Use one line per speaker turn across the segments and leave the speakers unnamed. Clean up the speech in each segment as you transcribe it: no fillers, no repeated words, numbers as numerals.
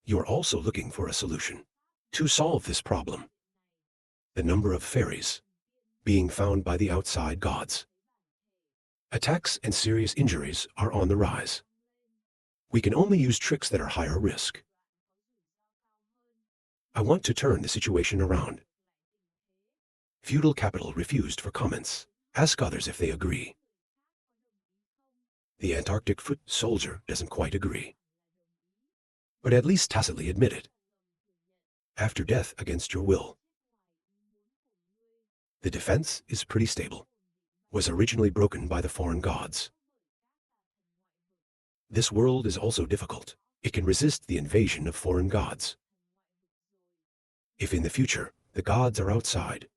You're also looking for a solution to solve this problem. The number of fairies being found by the outside gods. Attacks and serious injuries are on the rise. We can only use tricks that are higher risk. I want to turn the situation around. Feudal capital refused for comments. Ask others if they agree. The Antarctic foot soldier doesn't quite agree, but at least tacitly admit it. After death against your will. The defense is pretty stable. Was originally broken by the foreign gods. This world is also difficult. It can resist the invasion of foreign gods. If in the future, the gods are outside,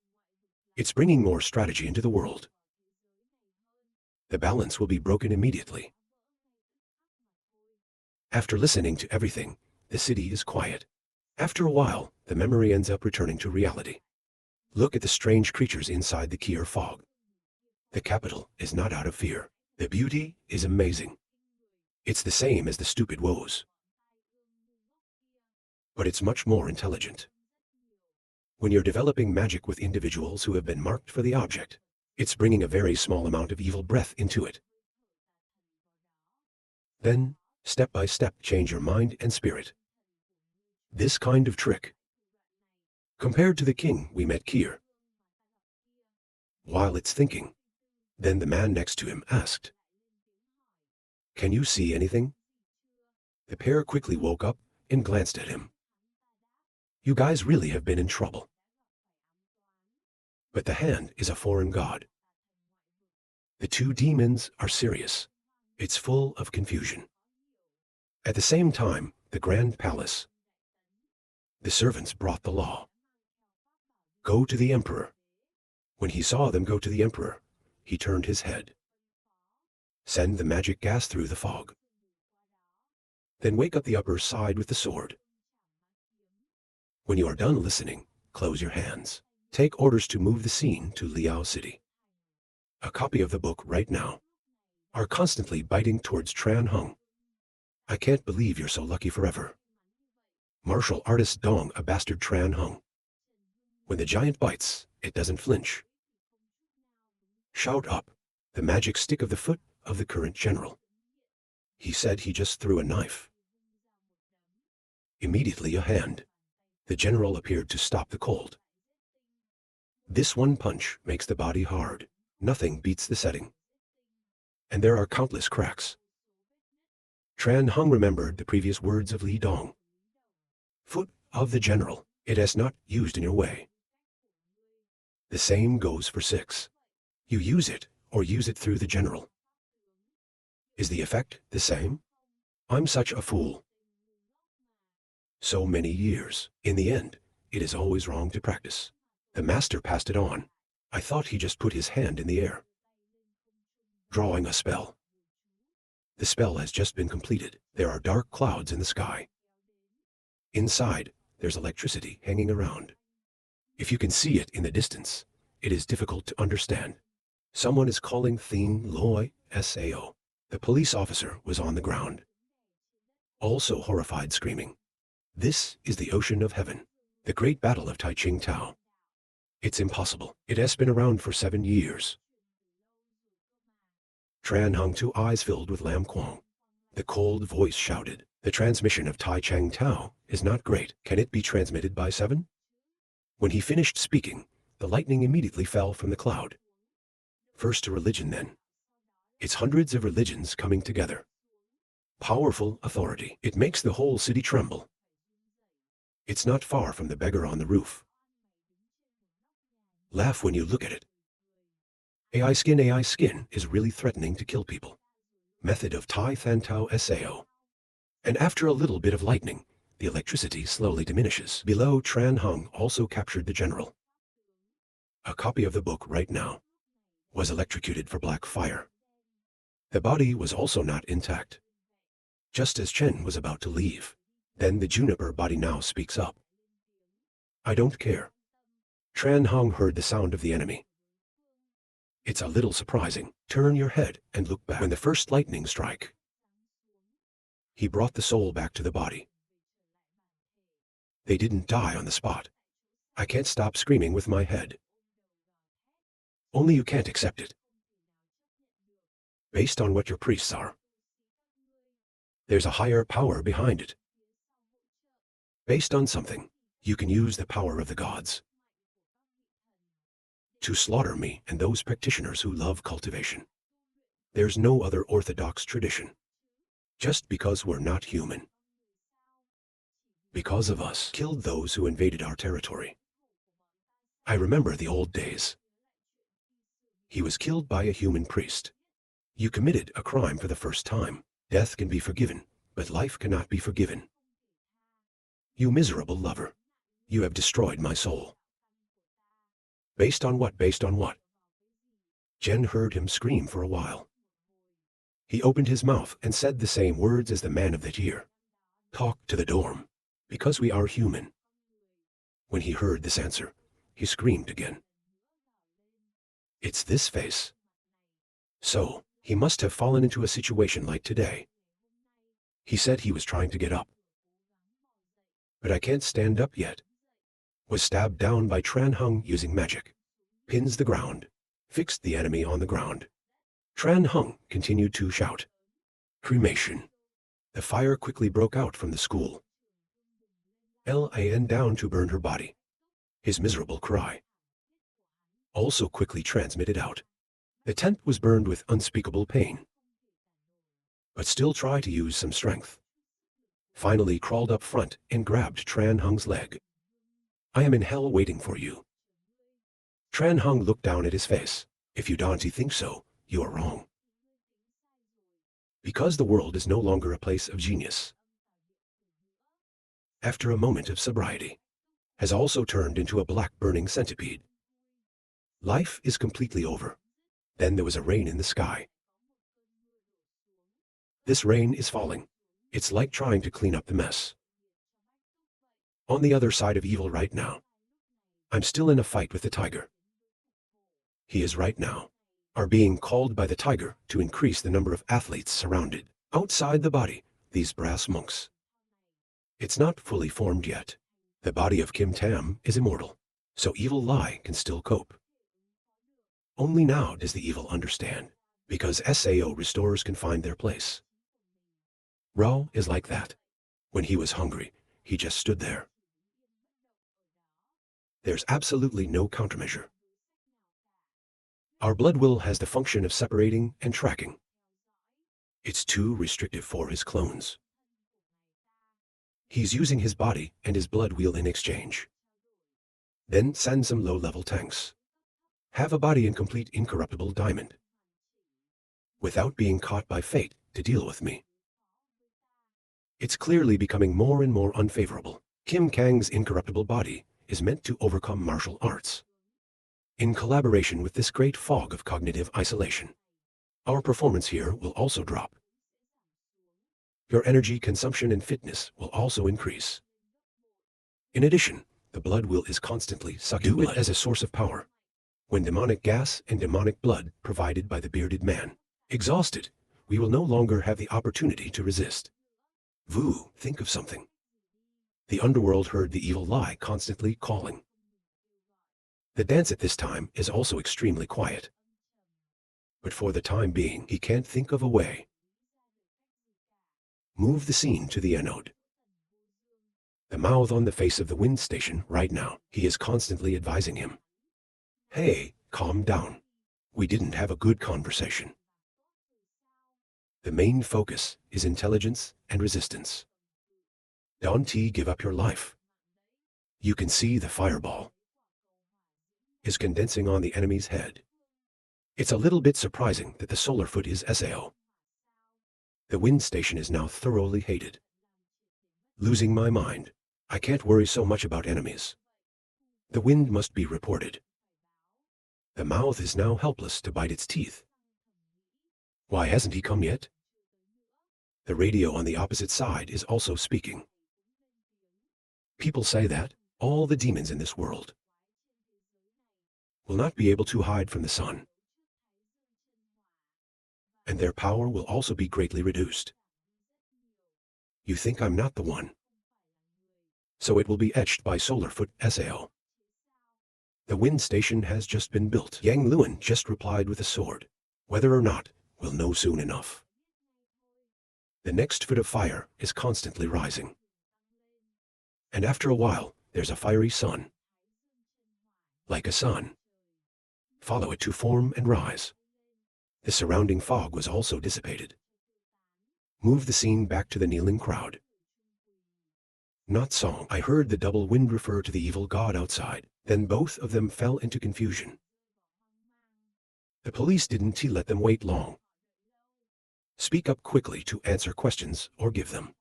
it's bringing more strategy into the world. The balance will be broken immediately. After listening to everything, the city is quiet. After a while, the memory ends up returning to reality. Look at the strange creatures inside the Kier fog. The capital is not out of fear. The beauty is amazing. It's the same as the stupid woes. But it's much more intelligent. When you're developing magic with individuals who have been marked for the object, it's bringing a very small amount of evil breath into it. Then, step by step, change your mind and spirit. This kind of trick. Compared to the king we met Kier. While it's thinking, then the man next to him asked, "Can you see anything?" The pair quickly woke up and glanced at him. You guys really have been in trouble. But the hand is a foreign god. The two demons are serious. It's full of confusion. At the same time, the grand palace. The servants brought the law. Go to the emperor. When he saw them go to the emperor, he turned his head. Send the magic gas through the fog. Then wake up the upper side with the sword. When you are done listening, close your hands. Take orders to move the scene to Liao City. A copy of the book right now. Are constantly biting towards Tran Hung. I can't believe you're so lucky forever. Martial artist Dong, a bastard Tran Hung. When the giant bites, it doesn't flinch. Shout up, the magic stick of the foot of the current general. He said he just threw a knife. Immediately a hand. The general appeared to stop the cold. This one punch makes the body hard. Nothing beats the setting. And there are countless cracks. Tran Hung remembered the previous words of Li Dong. Foot of the general, it has not used in your way. The same goes for 6. You use it, or use it through the general. Is the effect the same? I'm such a fool. So many years. In the end, it is always wrong to practice. The master passed it on. I thought he just put his hand in the air. Drawing a spell. The spell has just been completed. There are dark clouds in the sky. Inside, there's electricity hanging around. If you can see it in the distance, it is difficult to understand. Someone is calling Thien Loi Sao. The police officer was on the ground. Also horrified, screaming. This is the ocean of heaven. The great battle of Tai Ching Tao. It's impossible. It has been around for 7 years. Tran Hung, 2 eyes filled with lam quang. The cold voice shouted, the transmission of Tai Ching Tao is not great. Can it be transmitted by 7? When he finished speaking, the lightning immediately fell from the cloud. First a religion then. It's hundreds of religions coming together. Powerful authority. It makes the whole city tremble. It's not far from the beggar on the roof. Laugh when you look at it. AI skin is really threatening to kill people. Method of Tai Than Tao Sao. And after a little bit of lightning, the electricity slowly diminishes. Below, Tran Hung also captured the general. A copy of the book right now. Was electrocuted for black fire. The body was also not intact. Just as Chen was about to leave, then the juniper body now speaks up. I don't care. Tran Hung heard the sound of the enemy. It's a little surprising. Turn your head and look back. When the first lightning strike, he brought the soul back to the body. They didn't die on the spot. I can't stop screaming with my head. Only you can't accept it. Based on what your priests are. There's a higher power behind it. Based on something, you can use the power of the gods to slaughter me and those practitioners who love cultivation. There's no other orthodox tradition. Just because we're not human. Because of us, killed those who invaded our territory. I remember the old days. He was killed by a human priest. You committed a crime for the first time. Death can be forgiven, but life cannot be forgiven. You miserable lover. You have destroyed my soul. Based on what? Based on what? Jen heard him scream for a while. He opened his mouth and said the same words as the man of that year. Talk to the dorm. Because we are human. When he heard this answer, he screamed again. It's this face. So, he must have fallen into a situation like today. He said he was trying to get up. But I can't stand up yet. Was stabbed down by Tran Hung using magic. Pins the ground. Fixed the enemy on the ground. Tran Hung continued to shout. Cremation. The fire quickly broke out from the school. Lan down to burn her body. His miserable cry also quickly transmitted out. The tent was burned with unspeakable pain. But still try to use some strength. Finally crawled up front and grabbed Tran Hung's leg. I am in hell waiting for you. Tran Hung looked down at his face. If you don't think so, you are wrong. Because the world is no longer a place of genius. After a moment of sobriety, has also turned into a black burning centipede. Life is completely over. Then there was a rain in the sky. This rain is falling. It's like trying to clean up the mess. On the other side of evil right now. I'm still in a fight with the tiger. He is right now. Are being called by the tiger to increase the number of athletes surrounded. Outside the body, these brass monks. It's not fully formed yet. The body of Kim Tam is immortal, so evil Lai can still cope. Only now does the evil understand, because Sao restorers can find their place. Rao is like that. When he was hungry, he just stood there. There's absolutely no countermeasure. Our blood will has the function of separating and tracking. It's too restrictive for his clones. He's using his body and his blood wheel in exchange. Then send some low-level tanks. Have a body in complete incorruptible diamond. Without being caught by fate to deal with me. It's clearly becoming more and more unfavorable. Kim Kang's incorruptible body is meant to overcome martial arts. In collaboration with this great fog of cognitive isolation, our performance here will also drop. Your energy consumption and fitness will also increase. In addition, the blood will is constantly sucking blood as a source of power. When demonic gas and demonic blood provided by the bearded man, exhausted, we will no longer have the opportunity to resist. Vu, think of something. The underworld heard the evil Lai constantly calling. The dance at this time is also extremely quiet. But for the time being, he can't think of a way. Move the scene to the anode. The mouth on the face of the wind station right now, he is constantly advising him. Hey, calm down. We didn't have a good conversation. The main focus is intelligence and resistance. Don't give up your life. You can see the fireball is condensing on the enemy's head. It's a little bit surprising that the solar foot is Sao. The wind station is now thoroughly hated. Losing my mind. I can't worry so much about enemies. The wind must be reported. The mouth is now helpless to bite its teeth. Why hasn't he come yet? The radio on the opposite side is also speaking. People say that all the demons in this world will not be able to hide from the sun, and their power will also be greatly reduced. You think I'm not the one? so it will be etched by solar foot Sao. The wind station has just been built. Yang Luan just replied with a sword. Whether or not, we'll know soon enough. The next foot of fire is constantly rising. And after a while, there's a fiery sun. Like a sun. Follow it to form and rise. The surrounding fog was also dissipated. Move the scene back to the kneeling crowd. Not song. I heard the double wind refer to the evil god outside. Then both of them fell into confusion. The police didn't let them wait long. Speak up quickly to answer questions or give them.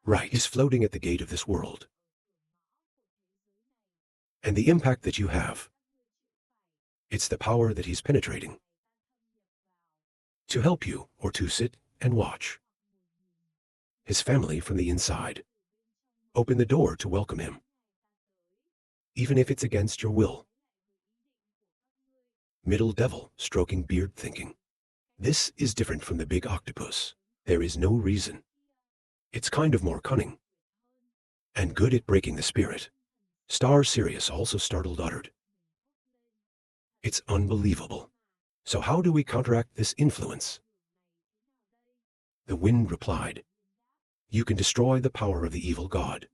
Right is floating at the gate of this world. And the impact that you have. It's the power that he's penetrating. To help you or to sit and watch. His family from the inside. Open the door to welcome him. Even if it's against your will. Middle devil stroking beard thinking. This is different from the big octopus. There is no reason. It's kind of more cunning. And good at breaking the spirit. Star Sirius also startled uttered. It's unbelievable. So how do we counteract this influence? The wind replied. You can destroy the power of the evil god.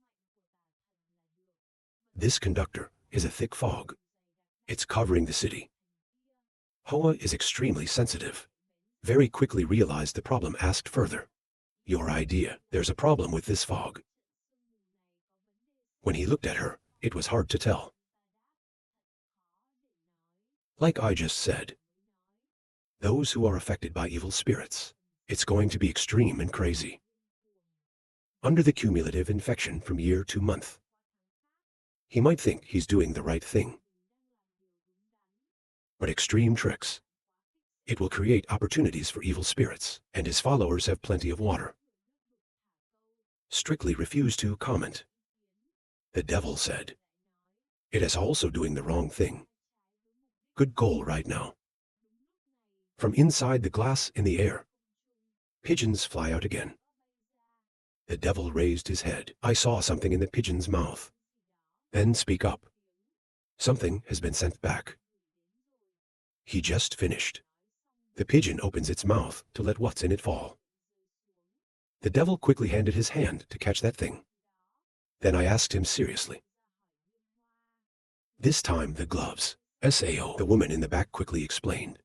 This conductor is a thick fog. It's covering the city. Hoa is extremely sensitive. Very quickly realized the problem, asked further. Your idea, there's a problem with this fog. When he looked at her, it was hard to tell. Like I just said. Those who are affected by evil spirits, it's going to be extreme and crazy. Under the cumulative infection from year to month. He might think he's doing the right thing. But extreme tricks. It will create opportunities for evil spirits, and his followers have plenty of water. Strictly refused to comment. The devil said. It is also doing the wrong thing. Good goal right now. From inside the glass in the air. Pigeons fly out again. The devil raised his head. I saw something in the pigeon's mouth. Then speak up. Something has been sent back. He just finished. The pigeon opens its mouth to let what's in it fall. The devil quickly handed his hand to catch that thing. Then I asked him seriously. This time the gloves. Sao, the woman in the back quickly explained.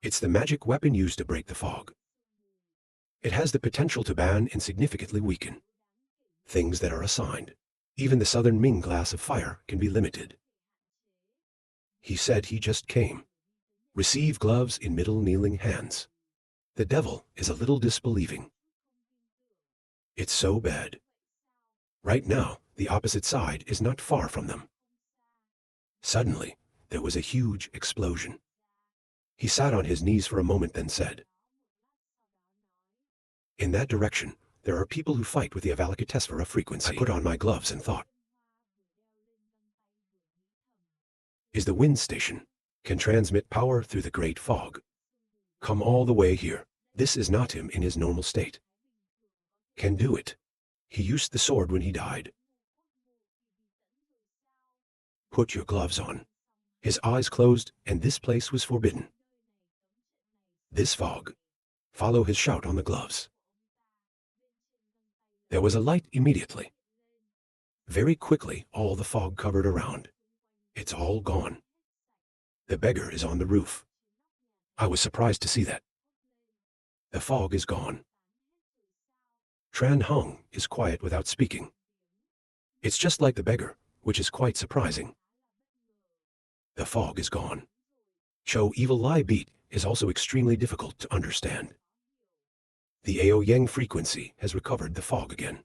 It's the magic weapon used to break the fog. It has the potential to ban and significantly weaken things that are assigned. Even the southern Ming glass of fire can be limited. He said he just came. Receive gloves in middle kneeling hands. The devil is a little disbelieving. It's so bad. Right now, the opposite side is not far from them. Suddenly, there was a huge explosion. He sat on his knees for a moment, then said, in that direction, there are people who fight with the Avalokitesvara frequency. I put on my gloves and thought. Is the wind station, can transmit power through the great fog. Come all the way here. This is not him in his normal state. Can do it. He used the sword when he died. Put your gloves on. His eyes closed, and this place was forbidden. This fog. Follow his shout on the gloves. There was a light immediately. Very quickly, all the fog covered around. It's all gone. The beggar is on the roof. I was surprised to see that. The fog is gone. Tran Hung is quiet without speaking. It's just like the beggar, which is quite surprising. The fog is gone. Cho Evil Lie Beat is also extremely difficult to understand. The Ao Yang frequency has recovered the fog again.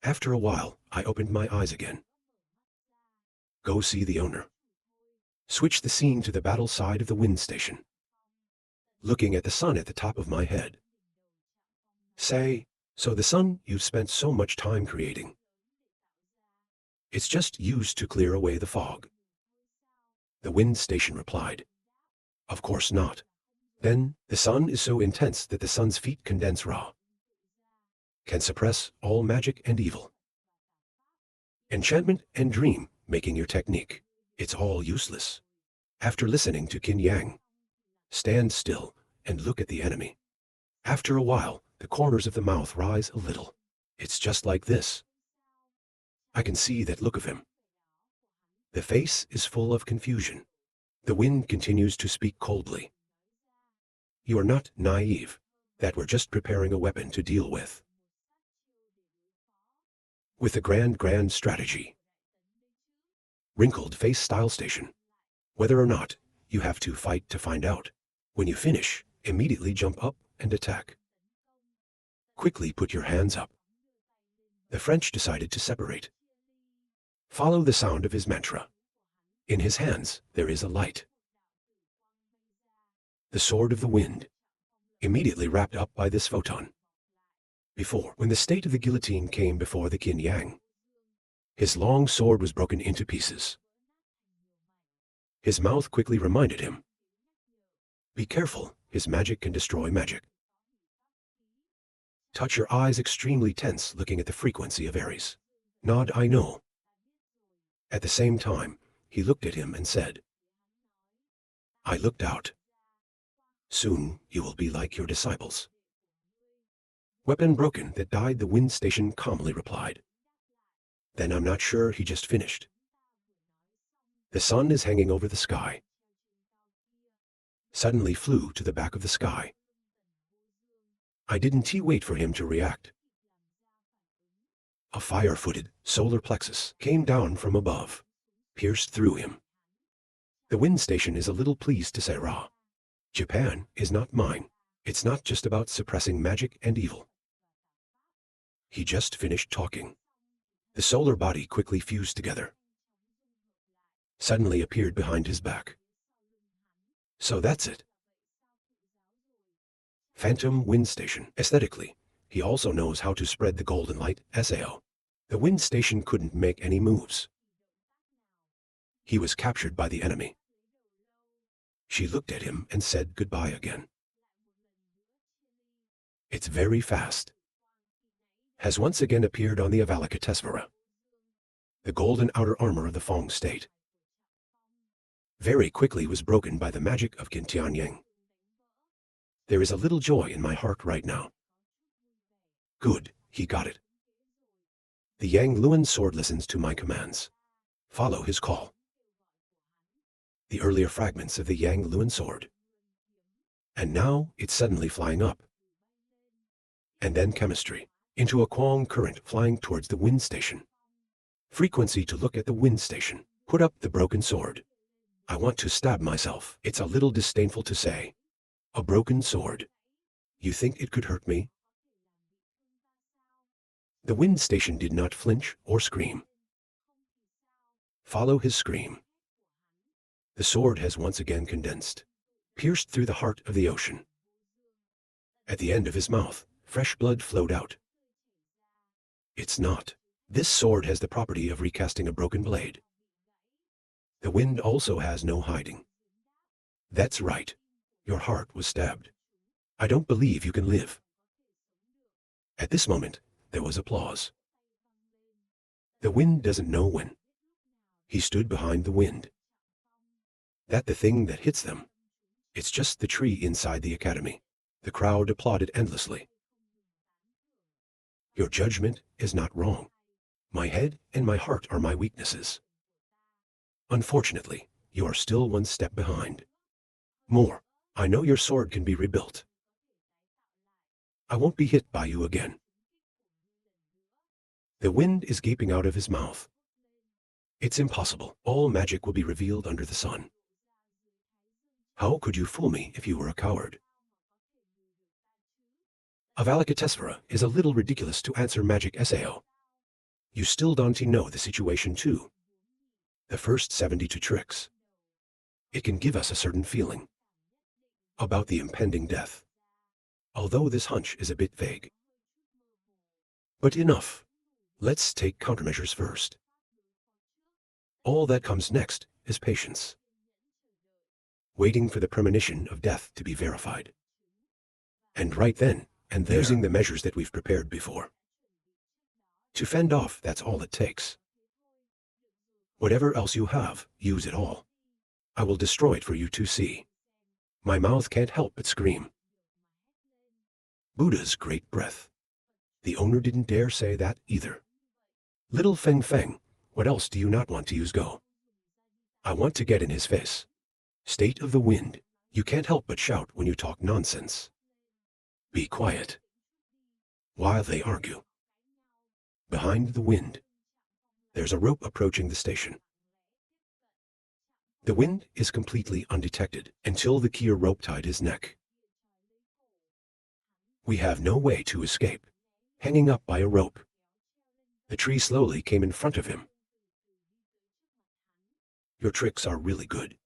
After a while, I opened my eyes again. Go see the owner. Switch the scene to the battle side of the wind station. Looking at the sun at the top of my head. Say, so the sun you've spent so much time creating. It's just used to clear away the fog. The wind station replied. Of course not. Then, the sun is so intense that the sun's feet condense raw. can suppress all magic and evil. Enchantment and dream making your technique. It's all useless. After listening to Qin Yang, stand still and look at the enemy. After a while, the corners of the mouth rise a little. It's just like this. I can see that look of him. The face is full of confusion. The wind continues to speak coldly. You are not naive, that we're just preparing a weapon to deal with. With a grand strategy. Wrinkled face style station. Whether or not, you have to fight to find out. When you finish, immediately jump up and attack. Quickly put your hands up. The French decided to separate. Follow the sound of his mantra. In his hands, there is a light. The sword of the wind, immediately wrapped up by this photon. Before, when the state of the guillotine came before the Qin Yang, his long sword was broken into pieces. His mouth quickly reminded him. Be careful, his magic can destroy magic. Touch your eyes extremely tense looking at the frequency of Aries. Nod, I know. At the same time, he looked at him and said, I looked out. Soon you will be like your disciples. Weapon broken that died, the wind station calmly replied. Then I'm not sure he just finished. The sun is hanging over the sky. Suddenly flew to the back of the sky. I didn't wait for him to react. A fire-footed solar plexus came down from above, pierced through him. The wind station is a little pleased to say, Ra, Japan is not mine. It's not just about suppressing magic and evil. He just finished talking. The solar body quickly fused together. Suddenly appeared behind his back. So that's it. Phantom wind station. Aesthetically, he also knows how to spread the golden light, SAO. The wind station couldn't make any moves. He was captured by the enemy. She looked at him and said goodbye again. It's very fast. Has once again appeared on the Avalokitesvara, the golden outer armor of the Feng state. Very quickly was broken by the magic of Qin Tianyang. There is a little joy in my heart right now. Good, he got it. The Yang Luan sword listens to my commands. Follow his call. The earlier fragments of the Yang Luan sword. And now it's suddenly flying up. And then chemistry, into a Quang current flying towards the wind station. Frequency to look at the wind station. Put up the broken sword. I want to stab myself. It's a little disdainful to say. A broken sword. You think it could hurt me? The wind station did not flinch or scream. Follow his scream. The sword has once again condensed, pierced through the heart of the ocean. At the end of his mouth, fresh blood flowed out. It's not. This sword has the property of recasting a broken blade. The wind also has no hiding. That's right. Your heart was stabbed. I don't believe you can live. At this moment, there was applause. The wind doesn't know when. He stood behind the wind. That the thing that hits them. It's just the tree inside the academy. The crowd applauded endlessly. Your judgment is not wrong. My head and my heart are my weaknesses. Unfortunately, you are still one step behind. More, I know your sword can be rebuilt. I won't be hit by you again. The wind is gaping out of his mouth. It's impossible. All magic will be revealed under the sun. How could you fool me if you were a coward? Avalokitesvara is a little ridiculous to answer magic SAO. You still don't know the situation too. The first 72 tricks. It can give us a certain feeling about the impending death, although this hunch is a bit vague. But enough. Let's take countermeasures first. All that comes next is patience. Waiting for the premonition of death to be verified. And right then and there, using the measures that we've prepared before. To fend off, that's all it takes. Whatever else you have, use it all. I will destroy it for you to see. My mouth can't help but scream. Buddha's great breath. The owner didn't dare say that either. Little Feng Feng, what else do you not want to use? Go. I want to get in his face. State of the wind. You can't help but shout when you talk nonsense. Be quiet. While they argue. Behind the wind. There's a rope approaching the station. The wind is completely undetected until the Kier rope tied his neck. We have no way to escape. Hanging up by a rope. The tree slowly came in front of him. Your tricks are really good.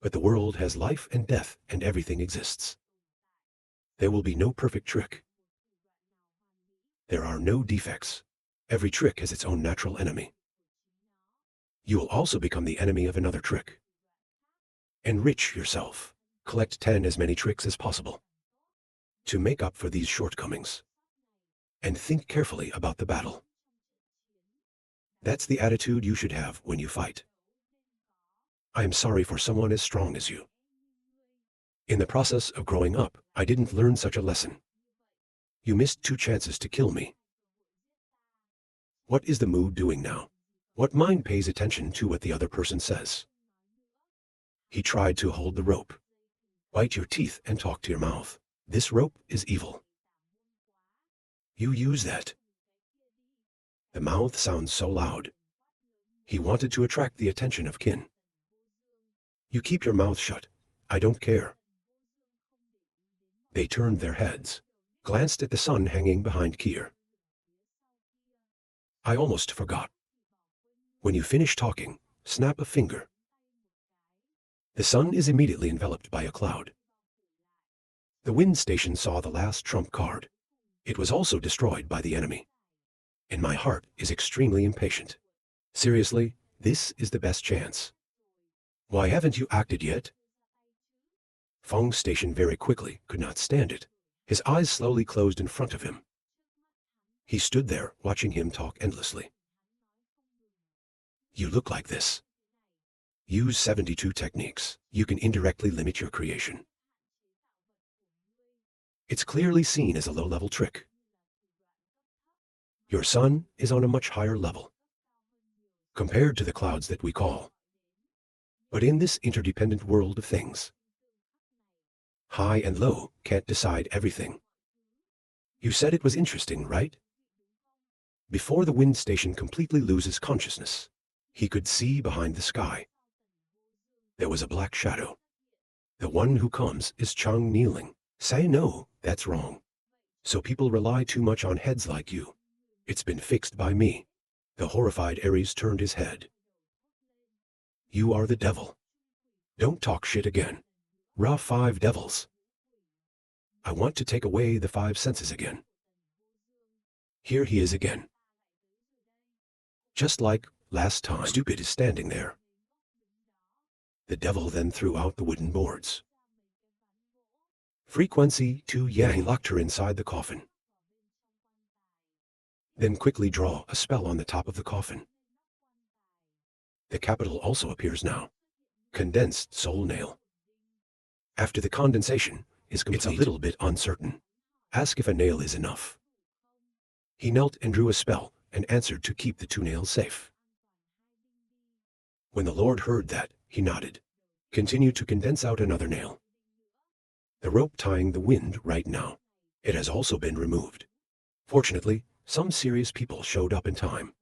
But the world has life and death and everything exists. There will be no perfect trick. There are no defects. Every trick has its own natural enemy. You will also become the enemy of another trick. Enrich yourself. Collect 10 as many tricks as possible. To make up for these shortcomings. And think carefully about the battle. That's the attitude you should have when you fight. I am sorry for someone as strong as you. In the process of growing up, I didn't learn such a lesson. You missed 2 chances to kill me. What is the mood doing now? What mind pays attention to what the other person says? He tried to hold the rope. Bite your teeth and talk to your mouth. This rope is evil. You use that. The mouth sounds so loud. He wanted to attract the attention of kin. You keep your mouth shut. I don't care. They turned their heads, glanced at the sun hanging behind Kier. I almost forgot. When you finish talking, snap a finger. The sun is immediately enveloped by a cloud. The wind station saw the last trump card. It was also destroyed by the enemy. And my heart is extremely impatient. Seriously, this is the best chance. Why haven't you acted yet? Feng's station very quickly could not stand it. His eyes slowly closed in front of him. He stood there watching him talk endlessly. You look like this. Use 72 techniques. You can indirectly limit your creation. It's clearly seen as a low-level trick. Your sun is on a much higher level, compared to the clouds that we call. But in this interdependent world of things, high and low can't decide everything. You said it was interesting, right? Before the wind station completely loses consciousness, he could see behind the sky. There was a black shadow. The one who comes is Chang kneeling. Say no, that's wrong. So people rely too much on heads like you. It's been fixed by me. The horrified Ares turned his head. You are the devil. Don't talk shit again. Ra 5 devils. I want to take away the 5 senses again. Here he is again. Just like last time, Stupid is standing there. The devil then threw out the wooden boards. Frequency 2 Yang locked her inside the coffin. Then quickly draw a spell on the top of the coffin. The capital also appears now. Condensed soul nail. After the condensation is complete, it's a little bit uncertain. Ask if a nail is enough. He knelt and drew a spell and answered to keep the 2 nails safe. When the Lord heard that, he nodded. Continue to condense out another nail. The rope tying the wind right now. It has also been removed. Fortunately, some serious people showed up in time.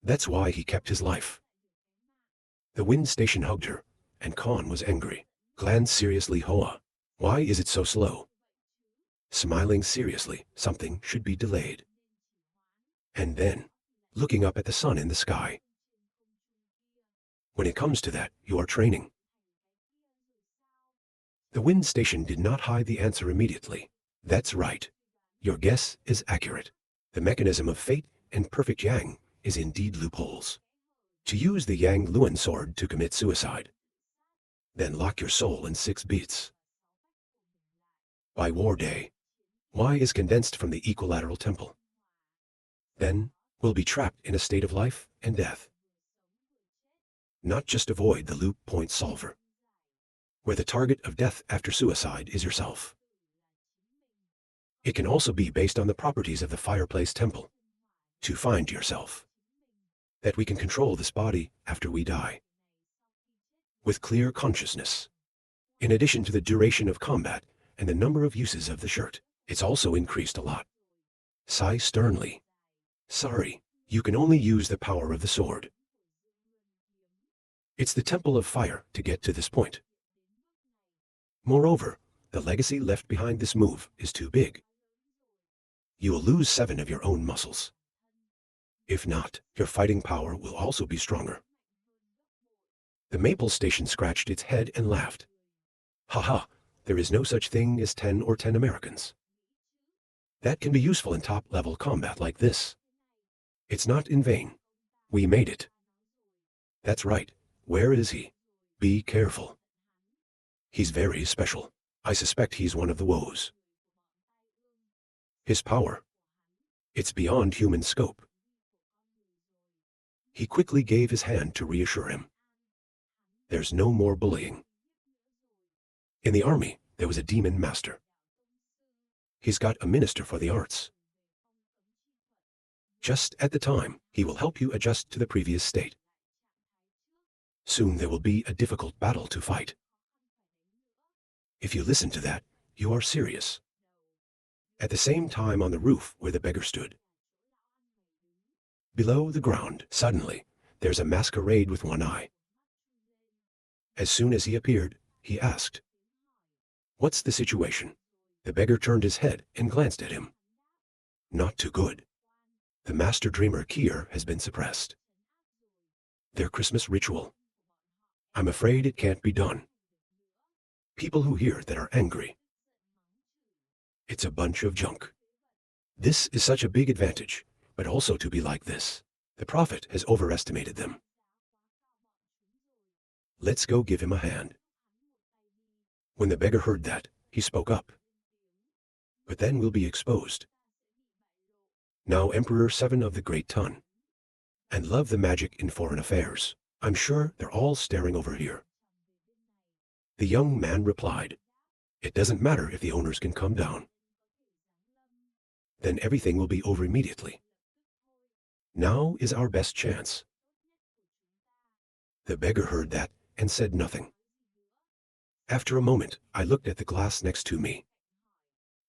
That's why he kept his life. The wind station hugged her, and Khan was angry. Glanced seriously Hoa. Why is it so slow? Smiling seriously, something should be delayed. And then, looking up at the sun in the sky. When it comes to that, you are training. The wind station did not hide the answer immediately. That's right. Your guess is accurate. The mechanism of fate and perfect yang is indeed loopholes. To use the Yang Luan sword to commit suicide. Then lock your soul in 6 beats. By war day. Y is condensed from the equilateral temple. Then, we'll be trapped in a state of life and death. Not just avoid the loop point solver, where the target of death after suicide is yourself. It can also be based on the properties of the fireplace temple, to find yourself. That we can control this body after we die, with clear consciousness. In addition to the duration of combat and the number of uses of the shirt, it's also increased a lot. Sigh sternly. Sorry, you can only use the power of the sword. It's the temple of fire to get to this point. Moreover, the legacy left behind this move is too big. You will lose 7 of your own muscles. If not, your fighting power will also be stronger. The Maple Station scratched its head and laughed. Haha, there is no such thing as 10 or 10 Americans. That can be useful in top-level combat like this. It's not in vain. We made it. That's right. Where is he? Be careful. He's very special. I suspect he's one of the woes. His power. It's beyond human scope. He quickly gave his hand to reassure him. There's no more bullying. In the army, there was a demon master. He's got a minister for the arts. Just at the time, he will help you adjust to the previous state. Soon there will be a difficult battle to fight. If you listen to that, you are serious. At the same time on the roof where the beggar stood. Below the ground, suddenly, there's a masquerade with one eye. As soon as he appeared, he asked, "What's the situation?" The beggar turned his head and glanced at him. Not too good. The master dreamer Kier has been suppressed. Their Christmas ritual. I'm afraid it can't be done. People who hear that are angry. It's a bunch of junk. This is such a big advantage, but also to be like this. The prophet has overestimated them. Let's go give him a hand. When the beggar heard that, he spoke up. But then we'll be exposed. Now Emperor 7 of the Great Tun. And love the magic in foreign affairs. I'm sure they're all staring over here. The young man replied, "It doesn't matter if the owners can come down. Then everything will be over immediately. Now is our best chance." The beggar heard that and said nothing. After a moment, I looked at the glass next to me.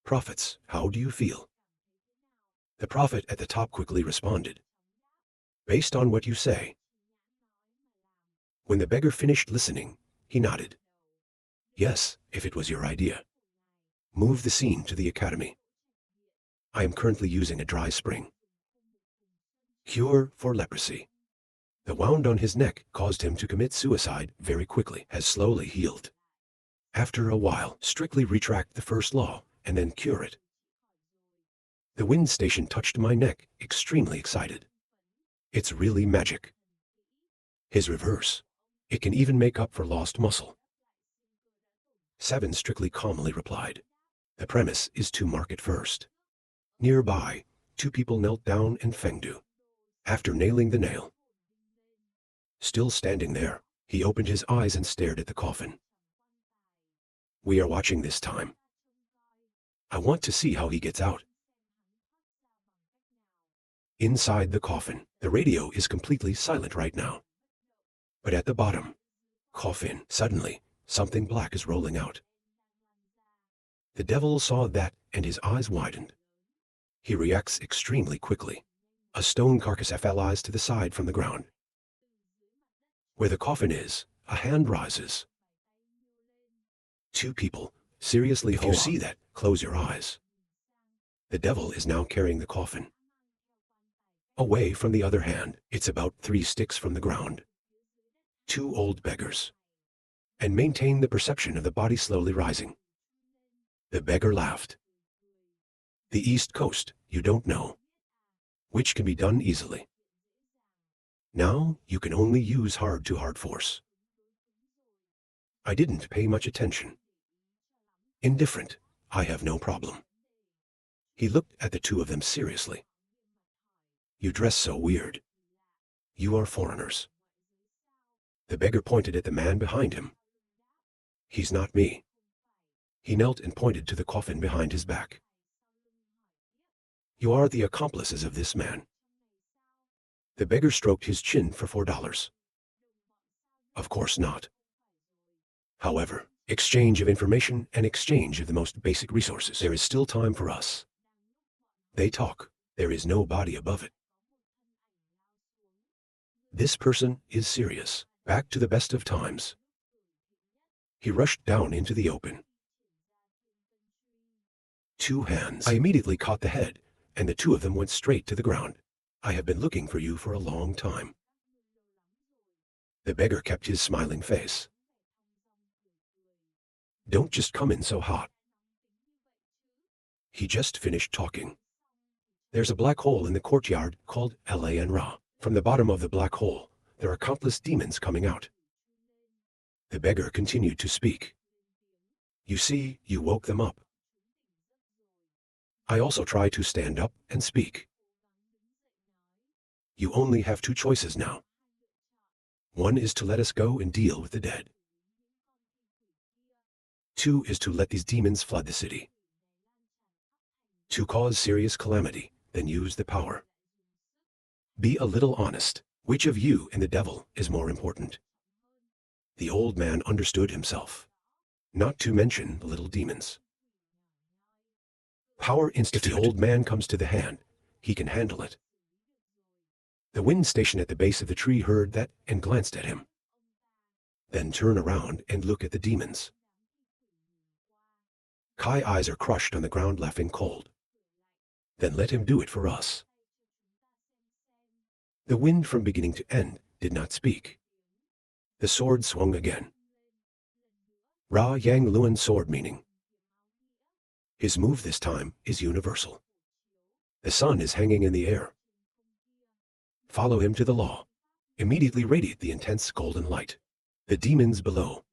"Prophets, how do you feel?" The prophet at the top quickly responded, "Based on what you say." When the beggar finished listening, he nodded. "Yes, if it was your idea. Move the scene to the academy. I am currently using a dry spring. Cure for leprosy. The wound on his neck caused him to commit suicide very quickly, has slowly healed. After a while, strictly retract the first law and then cure it." The wind station touched my neck, extremely excited. It's really magic. His reverse. It can even make up for lost muscle. 7 strictly calmly replied, "The premise is to mark it first." Nearby, 2 people knelt down and fengdu. After nailing the nail. Still standing there, he opened his eyes and stared at the coffin. We are watching this time. I want to see how he gets out. Inside the coffin, the radio is completely silent right now. But at the bottom, coffin, suddenly, something black is rolling out. The devil saw that and his eyes widened. He reacts extremely quickly. A stone carcass flies to the side from the ground. Where the coffin is, a hand rises. 2 people, seriously, if you see that, close your eyes. The devil is now carrying the coffin. Away from the other hand, it's about 3 sticks from the ground. 2 old beggars. And maintain the perception of the body slowly rising. The beggar laughed. The East Coast, you don't know. Which can be done easily. Now you can only use hard-to-hard force. I didn't pay much attention. Indifferent, I have no problem. He looked at the 2 of them seriously. You dress so weird. You are foreigners. The beggar pointed at the man behind him. He's not me. He knelt and pointed to the coffin behind his back. You are the accomplices of this man. The beggar stroked his chin for $4. Of course not. However, exchange of information and exchange of the most basic resources. There is still time for us. They talk. There is no body above it. This person is serious. Back to the best of times. He rushed down into the open. 2 hands. I immediately caught the head, and the 2 of them went straight to the ground. I have been looking for you for a long time. The beggar kept his smiling face. Don't just come in so hot. He just finished talking. There's a black hole in the courtyard called Lan. From the bottom of the black hole, there are countless demons coming out. The beggar continued to speak. You see, you woke them up. I also try to stand up and speak. You only have 2 choices now. One is to let us go and deal with the dead. 2 is to let these demons flood the city. To cause serious calamity, then use the power. Be a little honest. Which of you and the devil is more important? The old man understood himself. Not to mention the little demons. Power Institute. If the old man comes to the hand, he can handle it. The wind station at the base of the tree heard that and glanced at him. Then turn around and look at the demons. Kai eyes are crushed on the ground laughing cold. Then let him do it for us. The wind from beginning to end did not speak. The sword swung again. Ra Yang Luan sword meaning. His move this time is universal. The sun is hanging in the air. Follow him to the law. Immediately radiate the intense golden light. The demons below.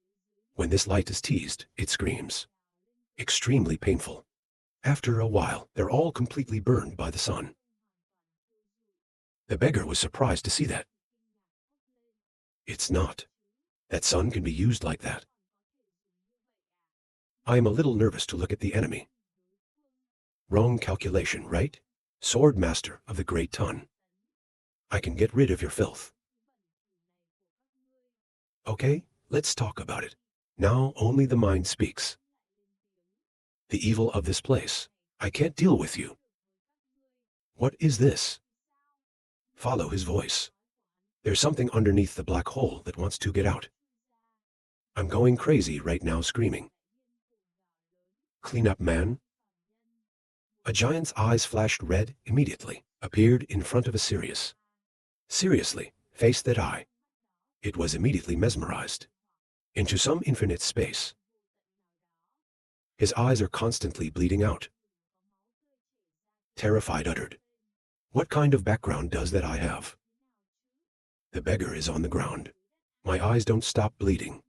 When this light is teased, it screams. Extremely painful. After a while, they're all completely burned by the sun. The beggar was surprised to see that. It's not. That sun can be used like that. I am a little nervous to look at the enemy. Wrong calculation, right? Sword master of the Great Tun. I can get rid of your filth. Okay, let's talk about it. Now only the mind speaks. The evil of this place. I can't deal with you. What is this? Follow his voice. There's something underneath the black hole that wants to get out. I'm going crazy right now screaming. Clean up, man. A giant's eyes flashed red immediately, appeared in front of a Sirius. Seriously, face that eye. It was immediately mesmerized. Into some infinite space. His eyes are constantly bleeding out. Terrified uttered. What kind of background does that eye have? The beggar is on the ground. My eyes don't stop bleeding.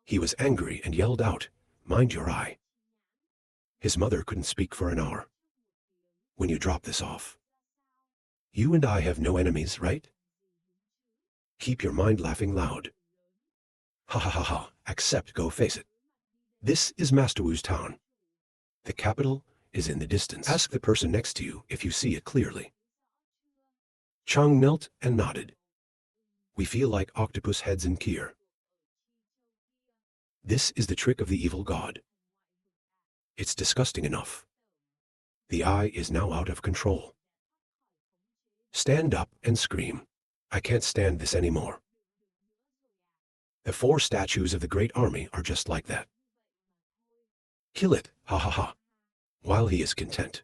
He was angry and yelled out, mind your eye. His mother couldn't speak for an hour. When you drop this off. You and I have no enemies, right? Keep your mind laughing loud. Ha ha ha ha, accept, go face it. This is Master Wu's town. The capital is in the distance. Ask the person next to you if you see it clearly. Chang knelt and nodded. We feel like octopus heads in Kier. This is the trick of the evil god. It's disgusting enough. The eye is now out of control. Stand up and scream. I can't stand this anymore. The 4 statues of the great army are just like that. Kill it, ha ha ha, while he is content.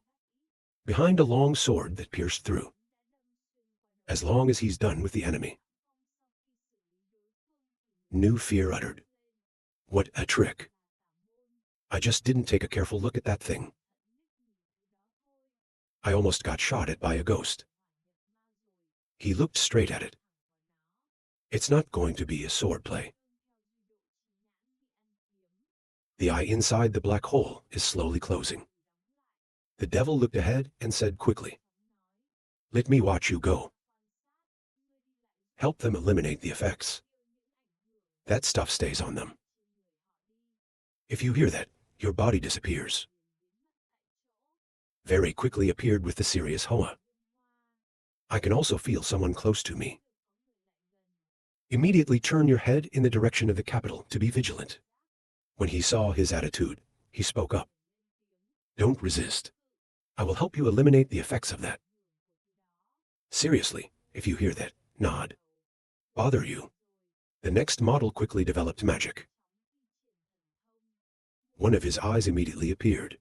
Behind a long sword that pierced through. As long as he's done with the enemy. New fear uttered. What a trick. I just didn't take a careful look at that thing. I almost got shot at by a ghost. He looked straight at it. It's not going to be a sword play. The eye inside the black hole is slowly closing. The devil looked ahead and said quickly, Let me watch you go. Help them eliminate the effects. That stuff stays on them. If you hear that, your body disappears. Very quickly appeared with the serious Hoa. I can also feel someone close to me. Immediately turn your head in the direction of the capital to be vigilant. When he saw his attitude, he spoke up. Don't resist. I will help you eliminate the effects of that. Seriously, if you hear that, nod. Bother you. The next model quickly developed magic. One of his eyes immediately appeared.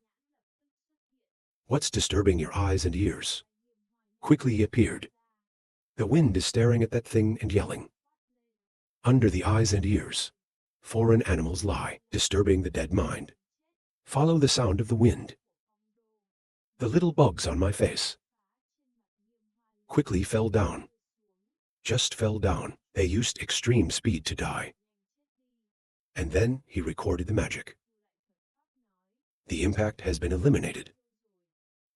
What's disturbing your eyes and ears? Quickly he appeared. The wind is staring at that thing and yelling. Under the eyes and ears, foreign animals lie, disturbing the dead mind. Follow the sound of the wind. The little bugs on my face quickly fell down. Just fell down. They used extreme speed to die. And then he recorded the magic. The impact has been eliminated.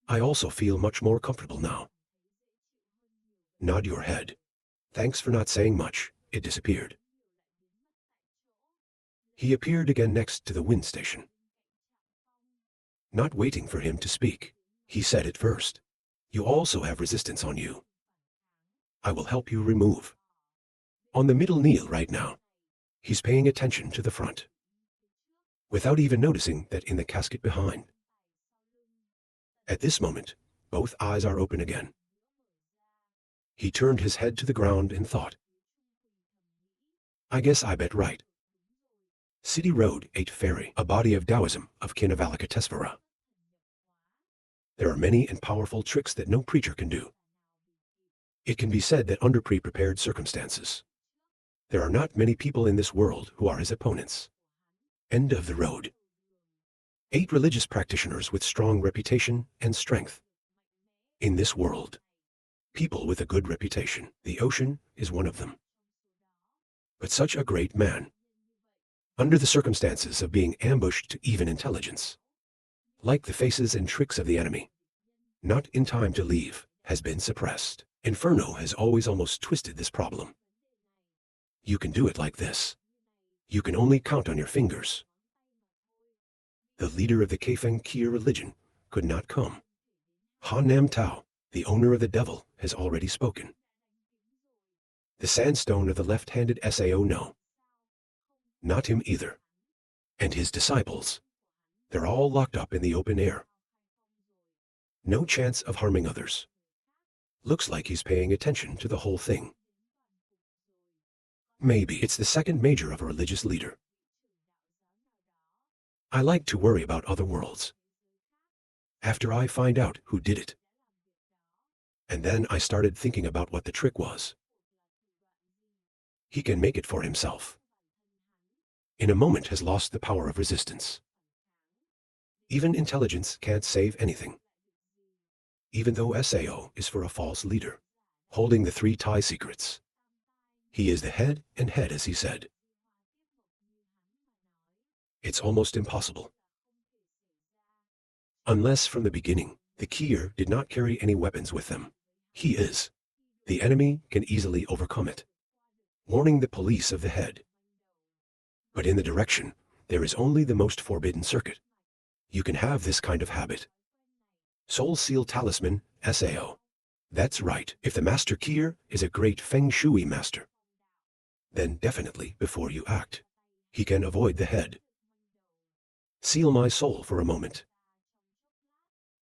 I also feel much more comfortable now. Nod your head. Thanks for not saying much. It disappeared. He appeared again next to the wind station. Not waiting for him to speak, he said it first. You also have resistance on you. I will help you remove. On the middle kneel right now. He's paying attention to the front, without even noticing that in the casket behind. At this moment, both eyes are open again. He turned his head to the ground and thought. I guess I bet right. City Road 8 Ferry, a body of Taoism of Kinavalakatesvara. There are many and powerful tricks that no preacher can do. It can be said that under pre-prepared circumstances, there are not many people in this world who are his opponents. End of the road. 8 religious practitioners with strong reputation and strength. In this world, people with a good reputation, the ocean is one of them. But such a great man, under the circumstances of being ambushed to even intelligence, like the faces and tricks of the enemy, not in time to leave, has been suppressed. Inferno has always almost twisted this problem. You can do it like this. You can only count on your fingers. The leader of the Kaifeng Kia religion could not come. Han Nam Tao, the owner of the devil, has already spoken. The sandstone of the left-handed Sao no. Not him either. And his disciples. They're all locked up in the open air. No chance of harming others. Looks like he's paying attention to the whole thing. Maybe it's the second major of a religious leader. I like to worry about other worlds. After I find out who did it. And then I started thinking about what the trick was. He can make it for himself. In a moment has lost the power of resistance. Even intelligence can't save anything. Even though Sao is for a false leader, holding the 3 Thai secrets. He is the head and head, as he said. It's almost impossible. Unless from the beginning, the Kier did not carry any weapons with them. He is. The enemy can easily overcome it. Warning the police of the head. But in the direction, there is only the most forbidden circuit. You can have this kind of habit. Soul Seal Talisman, Sao. That's right, if the Master Kier is a great Feng Shui master, then definitely before you act, he can avoid the head. Seal my soul for a moment.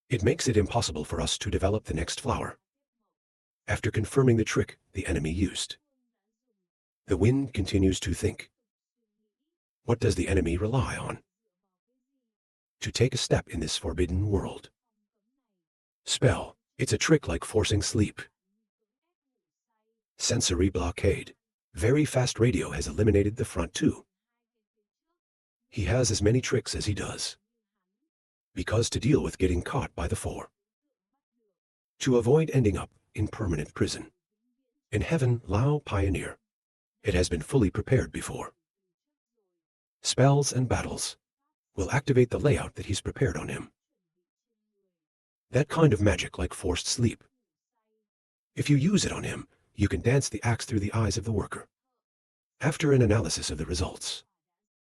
It makes it impossible for us to develop the next flower. After confirming the trick the enemy used, the wind continues to think. What does the enemy rely on to take a step in this forbidden world? Spell. It's a trick like forcing sleep. Sensory blockade. Very fast radio has eliminated the front too. He has as many tricks as he does. Because to deal with getting caught by the 4. To avoid ending up in permanent prison. In heaven, Lao Pioneer. It has been fully prepared before. Spells and battles will activate the layout that he's prepared on him. That kind of magic like forced sleep. If you use it on him, you can dance the axe through the eyes of the worker. After an analysis of the results,